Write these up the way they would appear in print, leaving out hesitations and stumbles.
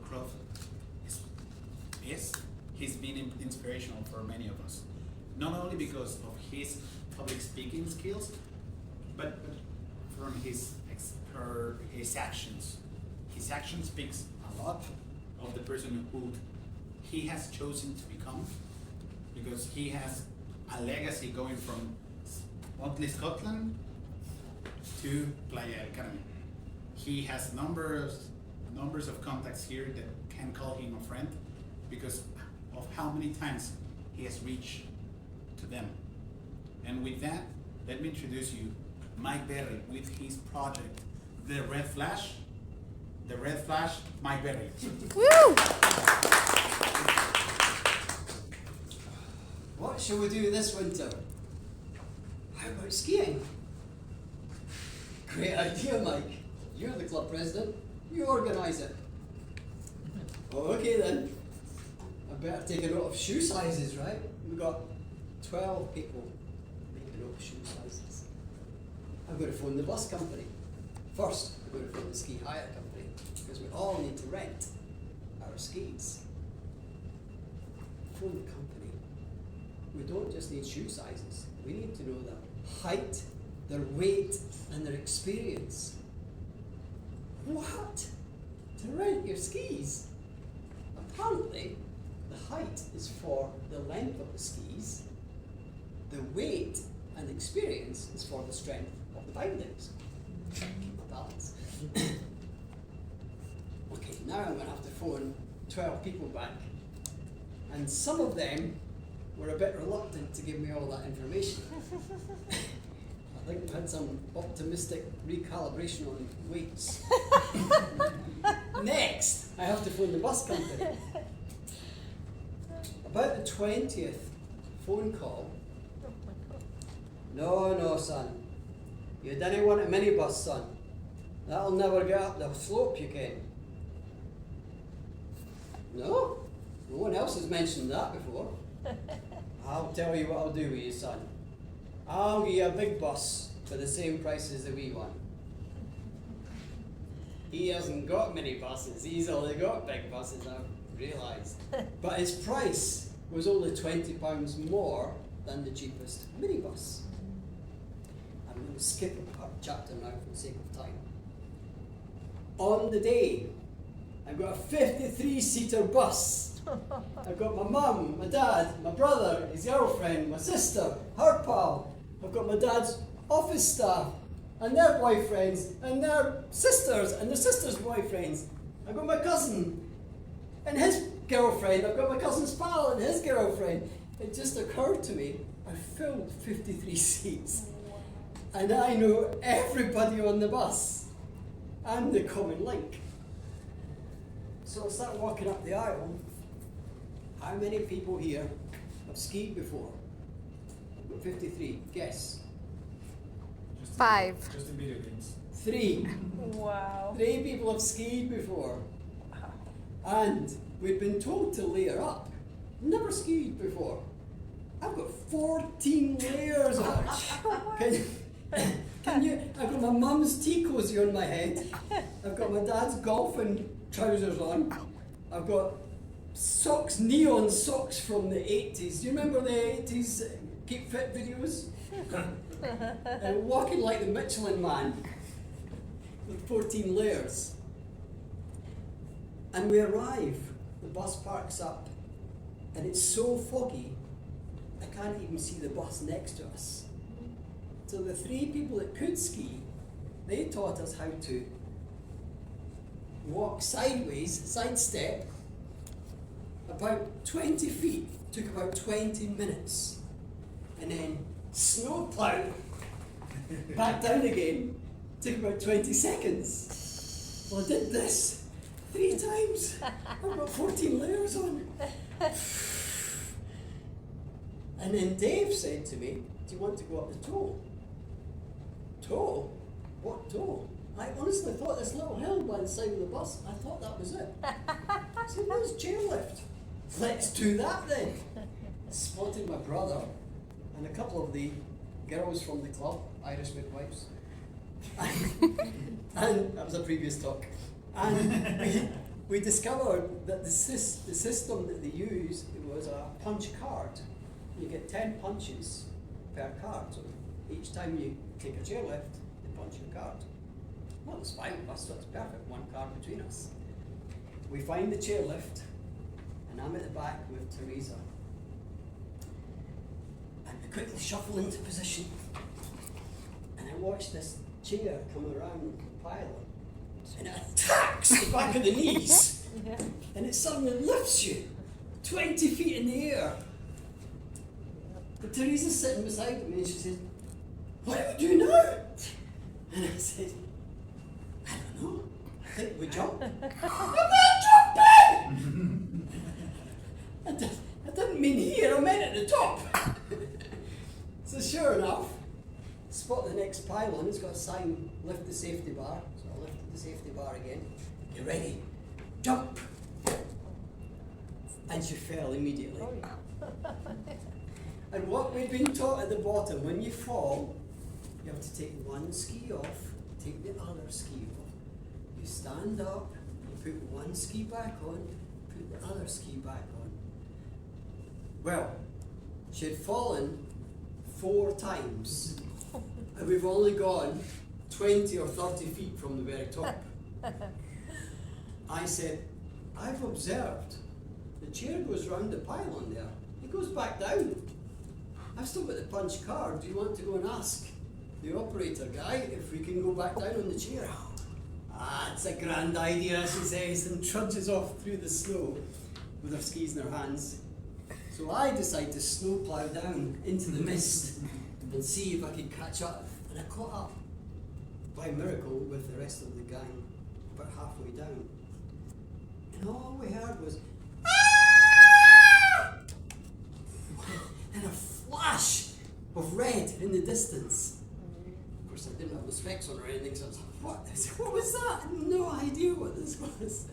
club is, he's been inspirational for many of us. Not only because of his public speaking skills, but from his actions. His action speaks a lot of the person who he has chosen to become, because he has a legacy going from Monthly Scotland to Playa, Carmen. He has numbers of contacts here that can call him a friend because of how many times he has reached to them. And with that, let me introduce you Mike Berry with his project, The Red Flash, Mike Berry. Woo! What shall we do this winter? How about skiing? Great idea, Mike. You're the club president. You organise it. Okay then. I better take a note of shoe sizes, right? We've got 12 people. Make a note of shoe sizes. I'm going to phone the bus company. First, I'm going to phone the ski hire company, because we all need to rent our skis. Phone the company. We don't just need shoe sizes. We need to know their height, their weight, and their experience. What? To rent your skis? Apparently, the height is for the length of the skis, the weight and experience is for the strength of the bindings. Keep the balance. Okay, now I'm going to have to phone 12 people back, and some of them were a bit reluctant to give me all that information. I think we had some optimistic recalibration on weights. Next, I have to phone the bus company. About the 20th phone call. No, son. You didn't want a minibus, son. That'll never get up the slope, you can. No one else has mentioned that before. I'll tell you what I'll do with you, son. I'll give you a big bus for the same price as the wee one. He hasn't got mini buses, he's only got big buses, I've realised. But his price was only £20 more than the cheapest minibus. I'm going to skip a chapter now for the sake of time. On the day, I've got a 53-seater bus. I've got my mum, my dad, my brother, his girlfriend, my sister, her pal. I've got my dad's office staff and their boyfriends and their sisters and their sisters' boyfriends. I've got my cousin and his girlfriend. I've got my cousin's pal and his girlfriend. It just occurred to me, I filled 53 seats and I know everybody on the bus. I'm the common link. So I start walking up the aisle. How many people here have skied before? I've got 53. Guess. 5. Just in video games. 3. Wow. 3 people have skied before. Wow. And we've been told to layer up. Never skied before. I've got 14 layers on. Can you? I've got my mum's tea cozy on my head. I've got my dad's golfing trousers on. I've got socks, neon socks from the 80s. Do you remember the 80s Keep Fit videos? Walking like the Michelin Man with 14 layers. And we arrive, the bus parks up, and it's so foggy, I can't even see the bus next to us. So the 3 people that could ski, they taught us how to walk sideways, sidestep, about 20 feet, took about 20 minutes, and then snowplow back down again, took about 20 seconds. Well, I did this 3 times. I've got 14 layers on. And then Dave said to me, do you want to go up the toll? Toll? What toll? I honestly thought this little hill by the side of the bus, I thought that was it. I said, where's chairlift? Let's do that then. I spotted my brother and a couple of the girls from the club, Irish midwives. And that was a previous talk. And we discovered that the system that they used was a punch card. You get 10 punches per card. So each time you take a chairlift, they punch your card. Well, it's 5 of us, so it's perfect. 1 card between us. We find the chairlift, and I'm at the back with Teresa. And we quickly shuffle into position. And I watch this chair come around the pylon. And it attacks the back of the knees. Yeah. And it suddenly lifts you 20 feet in the air. But Teresa's sitting beside me and she says, "What do we do now?" And I said, "I don't know. I think we jump." I'm not jumping! I didn't mean here, I meant at the top. So sure enough, spot the next pylon, it's got a sign, lift the safety bar. So I lifted the safety bar again. "You ready? Jump!" And she fell immediately. Oh, yeah. And what we'd been taught at the bottom, when you fall, you have to take one ski off, take the other ski off. You stand up, you put one ski back on, put the other ski back on. Well, she had fallen 4 times, and we've only gone 20 or 30 feet from the very top. I said, "I've observed, the chair goes round the pylon there, it goes back down. I've still got the punch card. Do you want to go and ask the operator guy if we can go back down on the chair?" "Ah, it's a grand idea," she says, and trudges off through the snow with her skis in her hands. So I decide to snowplow down into the mist and see if I can catch up. And I caught up, by miracle, with the rest of the gang about halfway down. And all we heard was, "Ah!" And a flash of red in the distance. Of course, I didn't have the specs on or anything, so I was like, what was that? I had no idea what this was.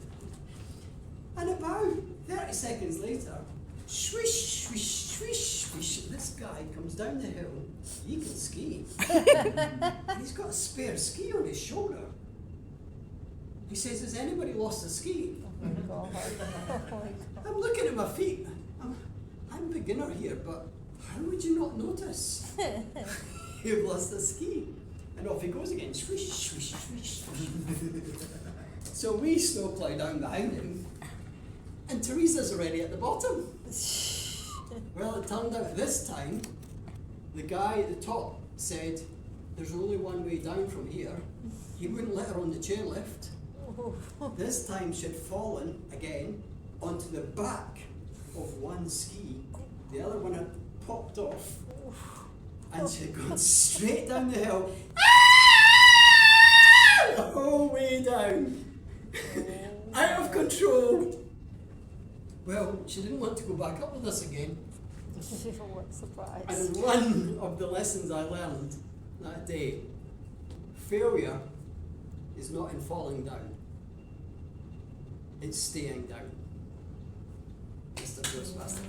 And about 30 seconds later, swish, swish, swish, swish, this guy comes down the hill. He can ski. And he's got a spare ski on his shoulder. He says, "Has anybody lost a ski?" Oh my God. Oh my God. I'm looking at my feet. I'm beginner here, but how would you not notice? You've lost a ski. And off he goes again. Swish, swish, swish. So we snowplow down behind him, and Teresa's already at the bottom. Well, it turned out this time, the guy at the top said, "There's only one way down from here." He wouldn't let her on the chairlift. This time she'd fallen again onto the back of one ski. The other one had popped off, and she'd gone straight down the hill, the whole way down, out of control. Well, she didn't want to go back up with us again. What surprise. And one of the lessons I learned that day, failure is not in falling down, it's staying down. Mr. Toastmaster.